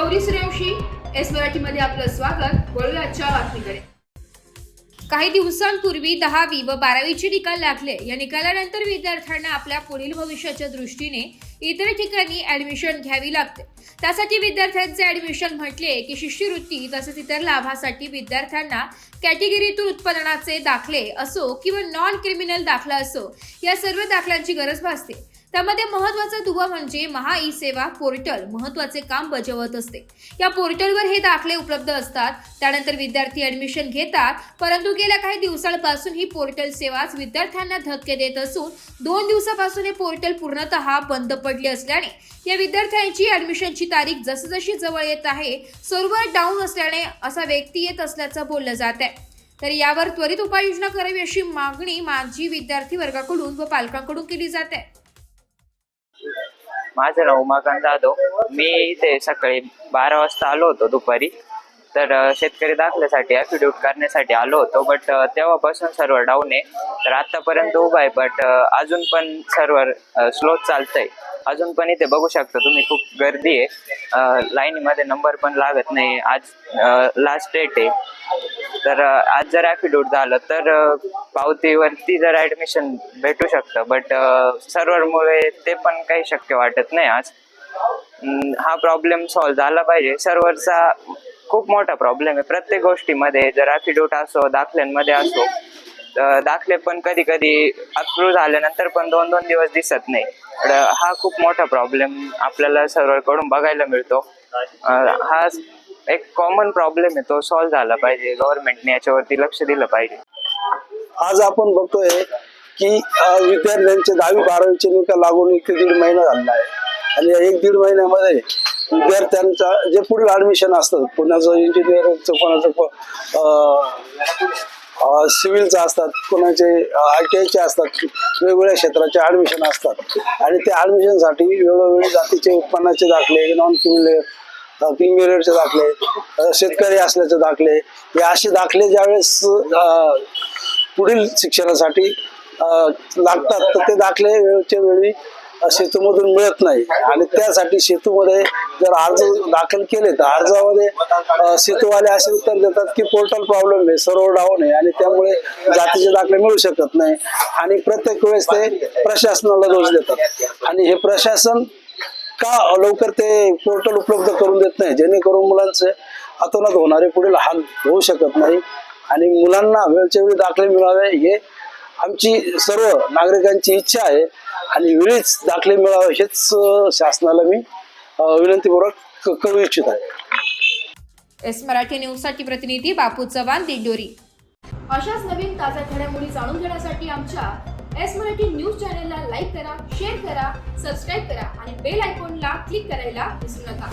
Gauri Suryavanshi, S मराठीमध्ये आपलं स्वागत। वळूया आजच्या बातमीकडे। काही दिवसांपूर्वी 10वी व 12वीचे निकाल लागले। या निकालानंतर विद्यार्थ्यांना आपल्या पुढील भविष्याच्या दृष्टीने इतर ठिकाणी ऍडमिशन घ्यावी लागते। त्यासाठी विद्यार्थ्यांचे ऍडमिशन म्हटले की शिष्यवृत्ती तसेच इतर लाभासाठी विद्यार्थ्यांना कॅटेगरीतून उत्पन्नाचे दाखले असो किंवा नॉन क्रिमिनल दाखला असो, या सर्व दाखल्यांची गरज भासते। त्यामध्ये महत्त्वाचा दुवा म्हणजे महा ई सेवा पोर्टल महत्त्वाचे काम बजावत असते। या पोर्टलवर हे दाखले उपलब्ध असतात। त्यानंतर विद्यार्थी ऍडमिशन घेतात, परंतु गेल्या काही दिवसांपासून ही पोर्टल सेवाच विद्यार्थ्यांना धक्के देत असून 2 दिवसापासून हे पोर्टल पूर्णतः बंद पडले असल्याने या विद्यार्थ्यांची ऍडमिशनची तारीख जसजशी जवळ येत आहे सर्व्हर डाऊन असल्याने असा व्यक्ती येत असल्याचं बोललं जात आहे। तर यावर त्वरित उपाययोजना करावी अशी मागणी माजी विद्यार्थी वर्गाकडून व पालकांकडून केली जाते। माझं नाव उमाकांत जाधव। मी इथे सकाळी 12 वाजता आलो होतो दुपारी। तर शेतकरी दाखल्यासाठी ॲफिडेविट करण्यासाठी आलो होतो, बट तेव्हापासून सर्व्हर डाऊन आहे। तर आतापर्यंत उभा आहे, बट अजून पण सर्व्हर स्लो चालतंय। अजून पण इथे बघू शकता तुम्ही खूप गर्दी आहे, लाईनीमध्ये नंबर पण लागत नाही। आज लास्ट डेट आहे। तर आज जर ॲफिडेविट झालं तर पावतीवरती जर ॲडमिशन भेटू शकतं, बट सर्व्हरमुळे ते पण काही शक्य वाटत नाही आज। हा प्रॉब्लेम सॉल्व्ह झाला पाहिजे। सर्व्हरचा खूप मोठा प्रॉब्लेम आहे प्रत्येक गोष्टीमध्ये, जर ॲफिडेविट असो दाखल्यांमध्ये असो। दाखले पण कधी कधी अप्रूव्ह झाल्यानंतर पण 2-2 दिवस दिसत नाही। हा खूप मोठा प्रॉब्लेम आपल्याला सर्व्हरकडून बघायला मिळतो। हा एक कॉमन प्रॉब्लेम आहे, तो सॉल्व्ह झाला पाहिजे। गव्हर्नमेंटने याच्यावरती लक्ष दिलं पाहिजे। आज आपण बघतोय की विद्यार्थ्यांचे 10वी 12वीचे निकाल लागून 1-1.5 महिना झाला आहे आणि या 1-1.5 महिन्यामध्ये विद्यार्थ्यांचा जे पुढील ऍडमिशन असतं, कोणाचं इंजिनिअरिंगचं, कोणाचं सिव्हिलचं असतात, कोणाचे ITIचे असतात, वेगवेगळ्या क्षेत्राचे ऍडमिशन असतात आणि त्या ऍडमिशनसाठी वेळोवेळी जातीचे उत्पन्नाचे दाखले, नॉन क्रिमिनलचे दाखले, शेतकरी असल्याचे दाखले, हे असे दाखले ज्यावेळेस पुढील शिक्षणासाठी लागतात तर ते दाखले वेळच्या वेळी सेतूमधून मिळत नाही आणि त्यासाठी सेतूमध्ये जर अर्ज दाखल केले तर अर्जामध्ये सेतूवाले असे उत्तर देतात की पोर्टल प्रॉब्लेम आहे, सर्व्हर डाऊन आहे आणि त्यामुळे जातीचे दाखले मिळू शकत नाही आणि प्रत्येक वेळेस ते प्रशासनाला दोष देतात आणि हे प्रशासन का लवकर ते पोर्टल उपलब्ध करून देत नाही, जेणेकरून मुलांचे अतोनात होणारे पुढील हाल होऊ शकत नाही आणि मुलांना वेळच्या वेळी दाखले मिळावे हे आमची सर्व नागरिकांची इच्छा आहे आणि वेळीच दाखले मिळावे हेच शासनाला मी विनंतीपूर्वक कळवू इच्छित आहे। एस मराठी न्यूज साठी प्रतिनिधी बापू चव्हाण, दिंडोरी। अशाच नवीन ताज्या घडामोडी जाणून घेण्यासाठी आमच्या एस मराठी न्यूज चॅनलला लाईक करा, शेअर करा, सबस्क्राईब करा आणि बेल आयकॉनला क्लिक करायला विसरू नका।